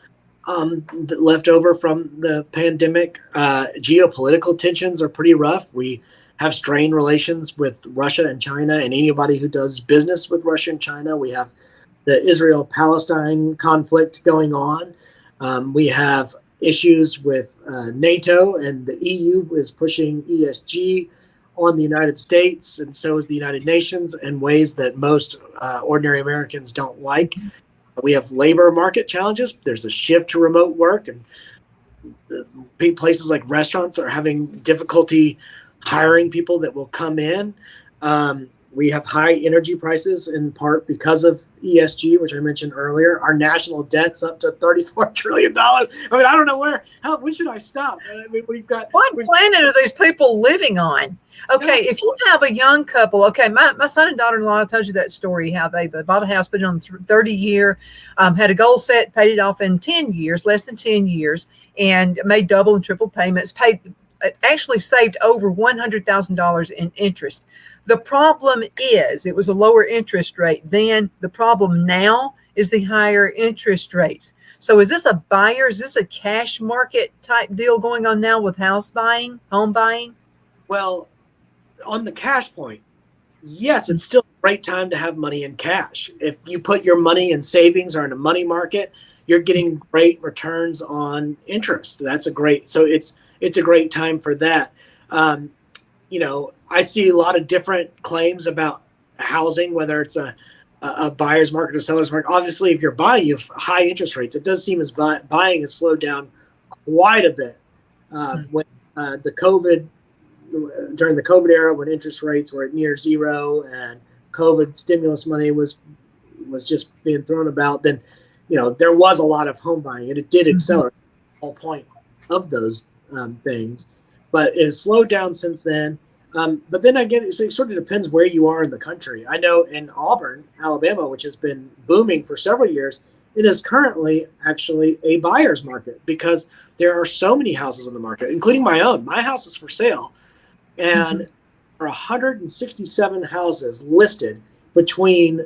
left over from the pandemic. Geopolitical tensions are pretty rough. We have strained relations with Russia and China and anybody who does business with Russia and China. We have the Israel-Palestine conflict going on. We have issues with NATO, and the EU is pushing ESG on the United States, and so is the United Nations, in ways that most ordinary Americans don't like. We have labor market challenges. There's a shift to remote work, and places like restaurants are having difficulty hiring people that will come in. We have high energy prices, in part because of ESG, which I mentioned earlier. Our national debt's up to $34 trillion. I mean, I don't know when should I stop? I mean, what planet are these people living on? Okay, if you have a young couple, okay, my son and daughter-in-law, I told you that story, how they bought a house, put it on 30-year, had a goal set, paid it off in 10 years, less than 10 years, and made double and triple payments, actually saved over $100,000 in interest. The problem is it was a lower interest rate then. The problem now is the higher interest rates. So is this a buyer? Is this a cash market type deal going on now with home buying? Well, on the cash point, yes, it's still a great time to have money in cash. If you put your money in savings or in a money market, you're getting great returns on interest. It's a great time for that. I see a lot of different claims about housing, whether it's a buyer's market or seller's market. Obviously, if you're buying, you have high interest rates. It does seem as buying has slowed down quite a bit. When during the COVID era, when interest rates were at near zero and COVID stimulus money was just being thrown about, then there was a lot of home buying, and it did accelerate the whole point of those things. But it has slowed down since then. But then again, it sort of depends where you are in the country. I know in Auburn, Alabama, which has been booming for several years, it is currently actually a buyer's market because there are so many houses on the market, including my own. My house is for sale, and there are 167 houses listed between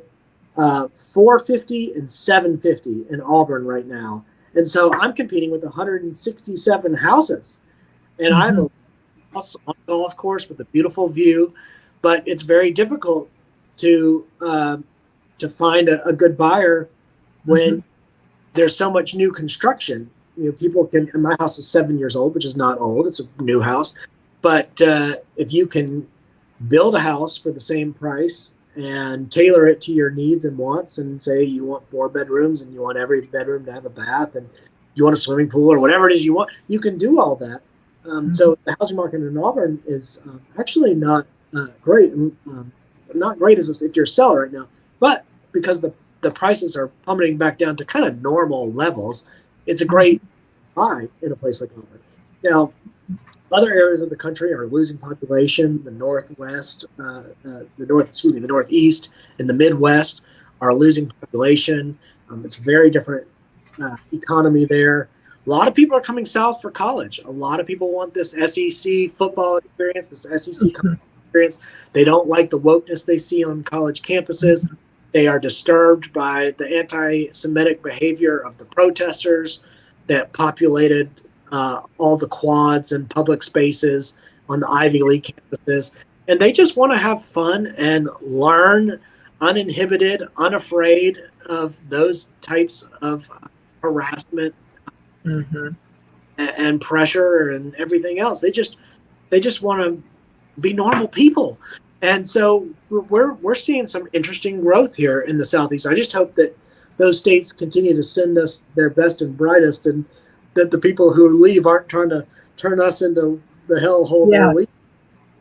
$450 and $750 in Auburn right now. And so I'm competing with 167 houses, and I have a house on a golf course with a beautiful view, but it's very difficult to find a good buyer when there's so much new construction. People can, and my house is 7 years old, which is not old. It's a new house. But if you can build a house for the same price and tailor it to your needs and wants, and say you want 4 bedrooms and you want every bedroom to have a bath and you want a swimming pool or whatever it is you want, you can do all that. So the housing market in Auburn is actually not great. Not great as if you're a seller right now, but because the prices are plummeting back down to kind of normal levels, it's a great buy in a place like Auburn. Now, other areas of the country are losing population. The Northwest, the Northeast, and the Midwest are losing population. It's a very different economy there. A lot of people are coming south for college. A lot of people want this SEC football experience, this SEC experience. They don't like the wokeness they see on college campuses. They are disturbed by the anti-Semitic behavior of the protesters that populated all the quads and public spaces on the Ivy League campuses. And they just want to have fun and learn uninhibited, unafraid of those types of harassment and pressure and everything else. They just want to be normal people. And so we're seeing some interesting growth here in the Southeast. I just hope that those states continue to send us their best and brightest, and that the people who leave aren't trying to turn us into the hellhole they're leaving.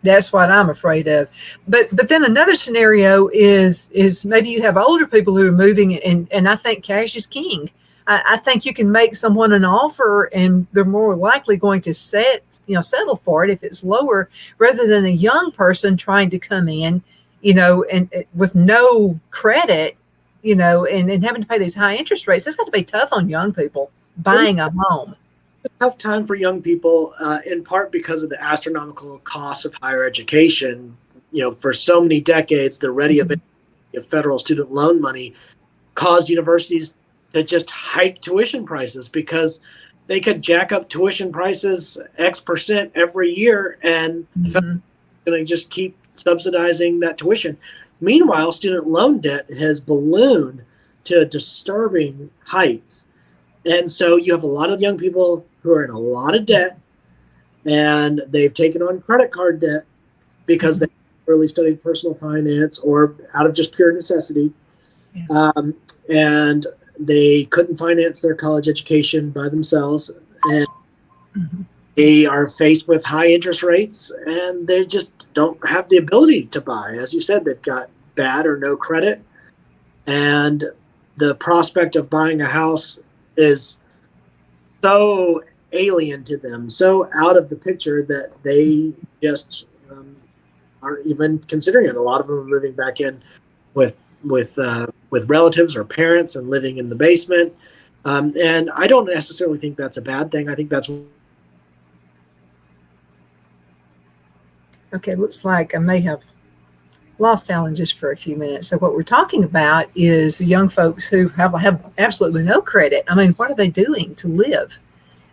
That's what I'm afraid of. But then another scenario is maybe you have older people who are moving, and I think cash is king. I think you can make someone an offer, and they're more likely going to settle for it if it's lower, rather than a young person trying to come in, and with no credit, and having to pay these high interest rates. That's got to be tough on young people buying a home. It's a tough time for young people, in part because of the astronomical cost of higher education. For so many decades, the ready availability of federal student loan money caused universities to just hike tuition prices, because they could jack up tuition prices X percent every year, and going to just keep subsidizing that tuition. Meanwhile, student loan debt has ballooned to disturbing heights. And so you have a lot of young people who are in a lot of debt, and they've taken on credit card debt because they really studied personal finance or out of just pure necessity. And they couldn't finance their college education by themselves. And they are faced with high interest rates, and they just don't have the ability to buy. As you said, they've got bad or no credit. And the prospect of buying a house is so alien to them, so out of the picture, that they just aren't even considering it. A lot of them are moving back in with relatives or parents and living in the basement. And I don't necessarily think that's a bad thing. I think that's okay. Looks like I may have lost Alan just for a few minutes. So what we're talking about is the young folks who have absolutely no credit. I mean, what are they doing to live?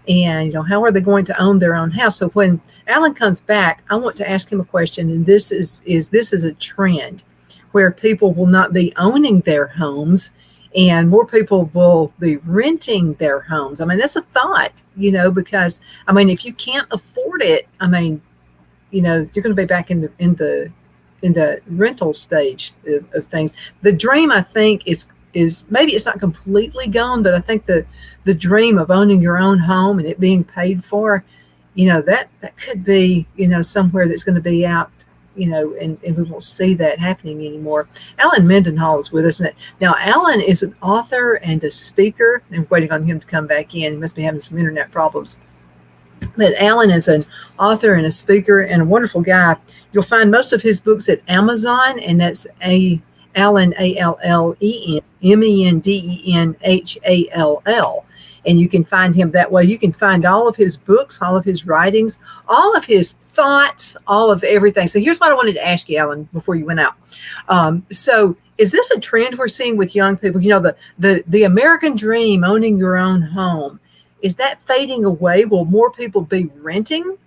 And, how are they going to own their own house? So when Alan comes back, I want to ask him a question. And this is a trend where people will not be owning their homes, and more people will be renting their homes. I mean, that's a thought, because, I mean, if you can't afford it, I mean, you're going to be back in the rental stage of things. The dream, I think, is maybe it's not completely gone, but I think the dream of owning your own home and it being paid for, that could be, somewhere that's going to be out, and we won't see that happening anymore. Alan Mendenhall is with us. Now, Alan is an author and a speaker. I'm waiting on him to come back in. He must be having some internet problems. But Alan is an author and a speaker and a wonderful guy. You'll find most of his books at Amazon, and that's Allen, Allen, Mendenhall. And you can find him that way. You can find all of his books, all of his writings, all of his thoughts, all of everything. So here's what I wanted to ask you, Alan, before you went out. So is this a trend we're seeing with young people? The American dream, owning your own home, is that fading away? Will more people be renting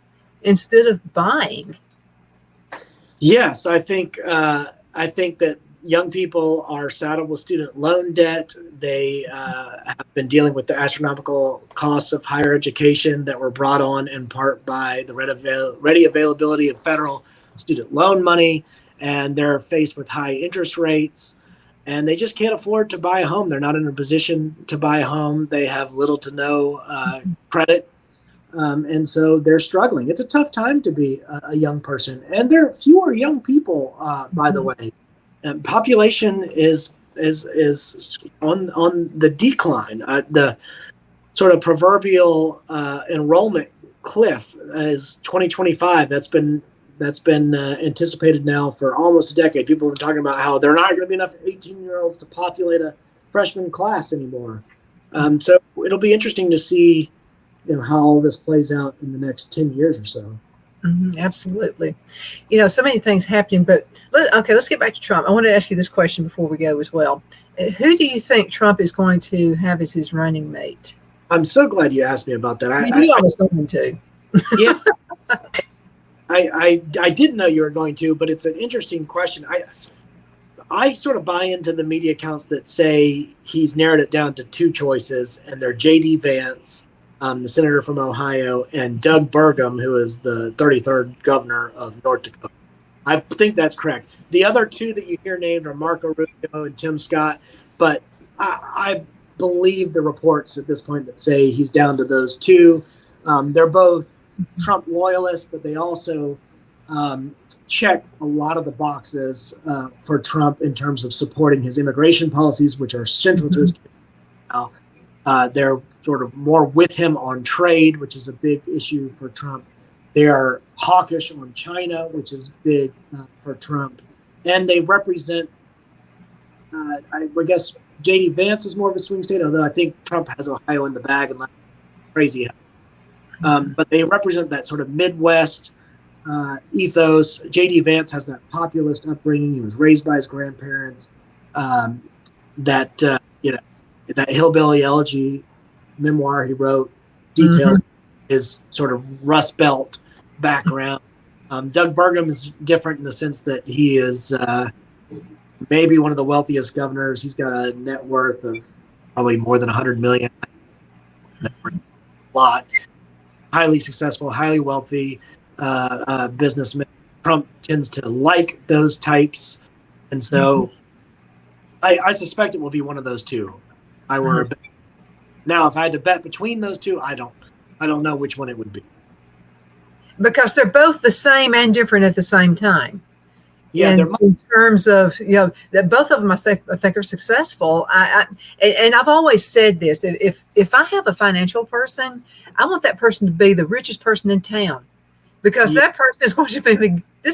instead of buying? Yes, I think that young people are saddled with student loan debt. They have been dealing with the astronomical costs of higher education that were brought on in part by the ready availability of federal student loan money, and they're faced with high interest rates, and they just can't afford to buy a home. They're not in a position to buy a home. They have little to no credit, And so they're struggling. It's a tough time to be a young person, and there are fewer young people, by the way. And population is on the decline. The sort of proverbial enrollment cliff is 2025. That's been anticipated now for almost a decade. People have been talking about how there are not going to be enough 18-year-olds to populate a freshman class anymore. So it'll be interesting to see, how all this plays out in the next 10 years or so. Absolutely. So many things happening, but let's get back to Trump. I want to ask you this question before we go as well. Who do you think Trump is going to have as his running mate? I'm so glad you asked me about that. You knew I was going to. Yeah. I didn't know you were going to, but it's an interesting question. I sort of buy into the media accounts that say he's narrowed it down to two choices, and they're J.D. Vance, the senator from Ohio, and Doug Burgum, who is the 33rd governor of North Dakota. I think that's correct. The other two that you hear named are Marco Rubio and Tim Scott, but I believe the reports at this point that say he's down to those two. They're both Trump loyalists, but they also check a lot of the boxes for Trump in terms of supporting his immigration policies, which are central to his campaign now. They're sort of more with him on trade, which is a big issue for Trump. They are hawkish on China, which is big for Trump. And they represent, I guess, J.D. Vance is more of a swing state, although I think Trump has Ohio in the bag and crazy. But they represent that sort of Midwest ethos. J.D. Vance has that populist upbringing. He was raised by his grandparents. That Hillbilly Elegy memoir he wrote details his sort of Rust Belt background. Doug Burgum is different in the sense that he is maybe one of the wealthiest governors. He's got a net worth of probably more than $100 million. A lot. Highly successful, highly wealthy businessman. Trump tends to like those types, and so I suspect it will be one of those two. Now, if I had to bet between those two, I don't know which one it would be, because they're both the same and different at the same time. Yeah, and in terms of that both of them I think are successful. And I've always said this: if I have a financial person, I want that person to be the richest person in town, because that person is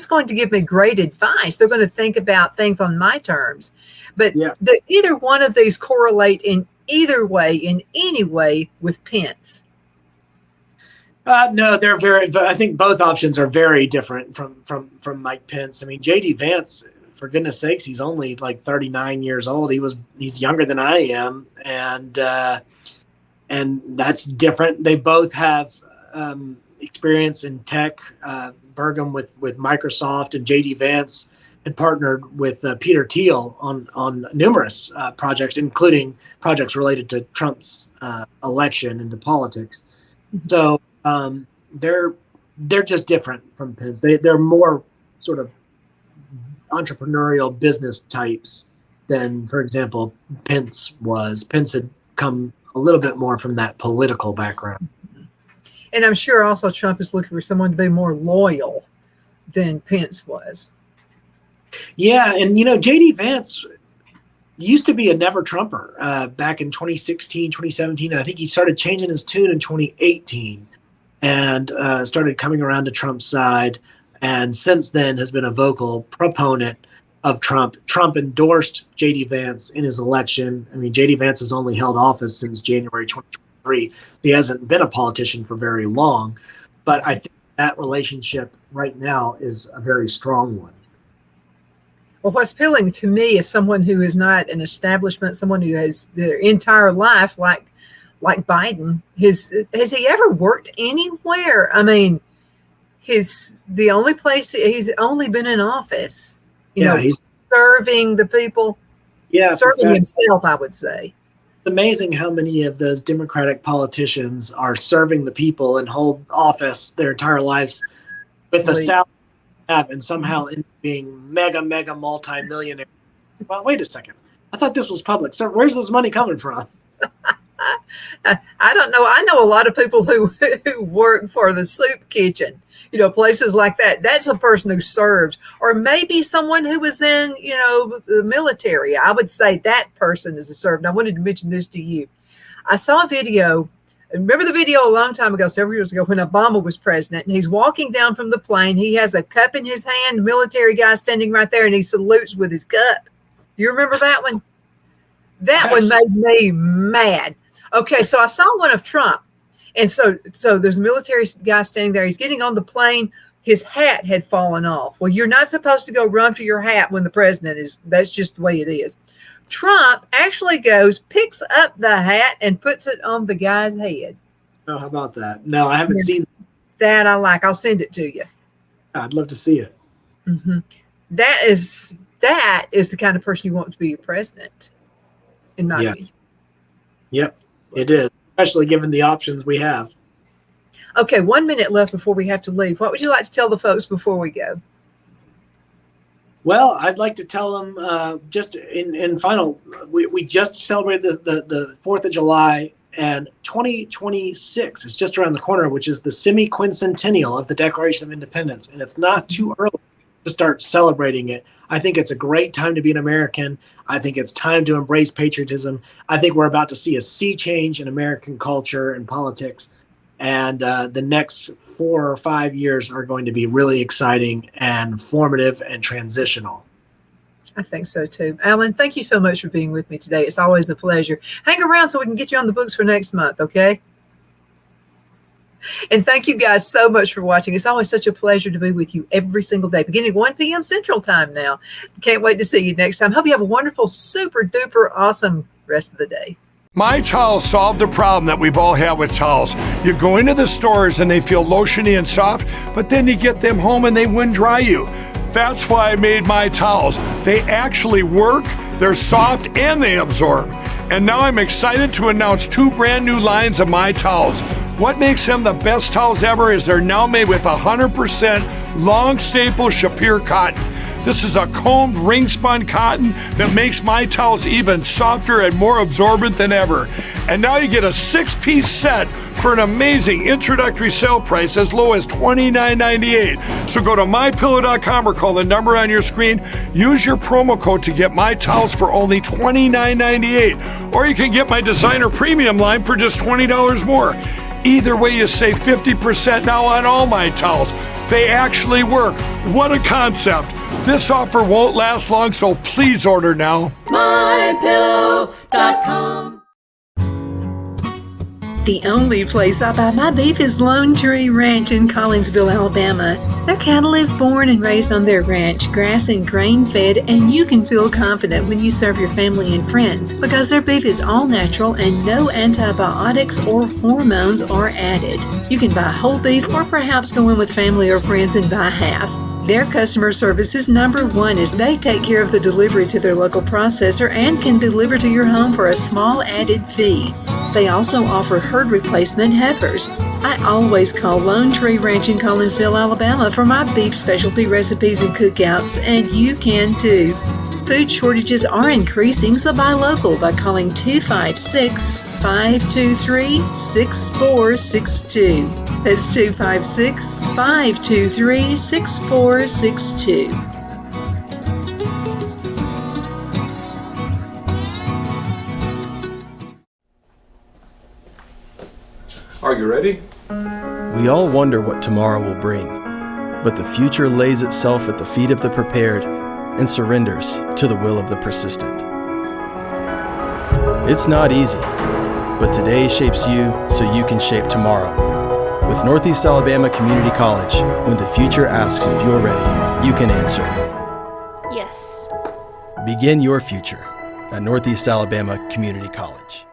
going to give me great advice. They're going to think about things on my terms. But either one of these correlate in either way, in any way, with Pence. No, they're very. I think both options are very different from Mike Pence. I mean, J.D. Vance, for goodness sakes, he's only like 39 years old. He's younger than I am, and that's different. They both have experience in tech. Burgum with Microsoft, and J.D. Vance had partnered with Peter Thiel on numerous projects, including projects related to Trump's election into politics. So. They're just different from Pence. They're more sort of entrepreneurial business types than, for example, Pence was. Pence had come a little bit more from that political background. And I'm sure also Trump is looking for someone to be more loyal than Pence was. Yeah, and J.D. Vance used to be a never Trumper back in 2016, 2017. And I think he started changing his tune in 2018. And started coming around to Trump's side, and since then has been a vocal proponent of Trump. Trump endorsed J.D. Vance in his election. I mean, J.D. Vance has only held office since January 2023. He hasn't been a politician for very long, but I think that relationship right now is a very strong one. Well, what's appealing to me is someone who is not an establishment, someone who has their entire life, like Biden, has he ever worked anywhere? I mean, the only place he's only been in office, he's serving the people, serving himself, I would say. It's amazing how many of those Democratic politicians are serving the people and hold office their entire lives with the salary they have, and somehow end up being mega multi-millionaire. Well, wait a second. I thought this was public. So where's this money coming from? I don't know. I know a lot of people who work for the soup kitchen, places like that. That's a person who serves, or maybe someone who was in, the military. I would say that person is a servant. And I wanted to mention this to you. I saw a video. Remember the video a long time ago, several years ago, when Obama was president, and he's walking down from the plane. He has a cup in his hand, the military guy standing right there, and he salutes with his cup. You remember that one? That one made me mad. Okay, so I saw one of Trump. And so there's a military guy standing there. He's getting on the plane. His hat had fallen off. Well, you're not supposed to go run for your hat when the president is. That's just the way it is. Trump actually goes, picks up the hat, and puts it on the guy's head. Oh, how about that? No, I haven't seen that. I like. I'll send it to you. I'd love to see it. Mm-hmm. That is the kind of person you want to be your president, in my opinion. Yep, it is, especially given the options we have. Okay, 1 minute left before we have to leave. What would you like to tell the folks before we go? Well, I'd like to tell them just in final, we just celebrated the 4th of July, and 2026 is just around the corner, which is the semi-quincentennial of the Declaration of Independence. And it's not too early to start celebrating it. I think it's a great time to be an American. I think it's time to embrace patriotism. I think we're about to see a sea change in American culture and politics. And the next 4 or 5 years are going to be really exciting and formative and transitional. I think so too. Alan, thank you so much for being with me today. It's always a pleasure. Hang around so we can get you on the books for next month, okay? And thank you guys so much for watching. It's always such a pleasure to be with you every single day, beginning at 1 p.m. Central Time now. Can't wait to see you next time. Hope you have a wonderful, super duper awesome rest of the day. My Towels solved a problem that we've all had with towels. You go into the stores and they feel lotiony and soft, but then you get them home and they wind dry you. That's why I made My Towels. They actually work, they're soft, and they absorb. And now I'm excited to announce 2 brand new lines of My Towels. What makes them the best towels ever is they're now made with 100% long staple Shapir cotton. This is a combed ring spun cotton that makes My Towels even softer and more absorbent than ever. And now you get a 6-piece set for an amazing introductory sale price as low as $29.98. So go to mypillow.com or call the number on your screen. Use your promo code to get My Towels for only $29.98. Or you can get my designer premium line for just $20 more. Either way, you save 50% now on all My Towels. They actually work. What a concept. This offer won't last long, so please order now. mypillow.com. The only place I buy my beef is Lone Tree Ranch in Collinsville, Alabama. Their cattle is born and raised on their ranch, grass and grain fed, and you can feel confident when you serve your family and friends because their beef is all natural and no antibiotics or hormones are added. You can buy whole beef or perhaps go in with family or friends and buy half. Their customer service is number 1 as they take care of the delivery to their local processor and can deliver to your home for a small added fee. They also offer herd replacement heifers. I always call Lone Tree Ranch in Collinsville, Alabama for my beef specialty recipes and cookouts, and you can too. Food shortages are increasing, so buy local by calling 256-523-6462. That's 256-523-6462. Are you ready? We all wonder what tomorrow will bring, but the future lays itself at the feet of the prepared and surrenders to the will of the persistent. It's not easy, but today shapes you so you can shape tomorrow. With Northeast Alabama Community College, when the future asks if you're ready, you can answer. Yes. Begin your future at Northeast Alabama Community College.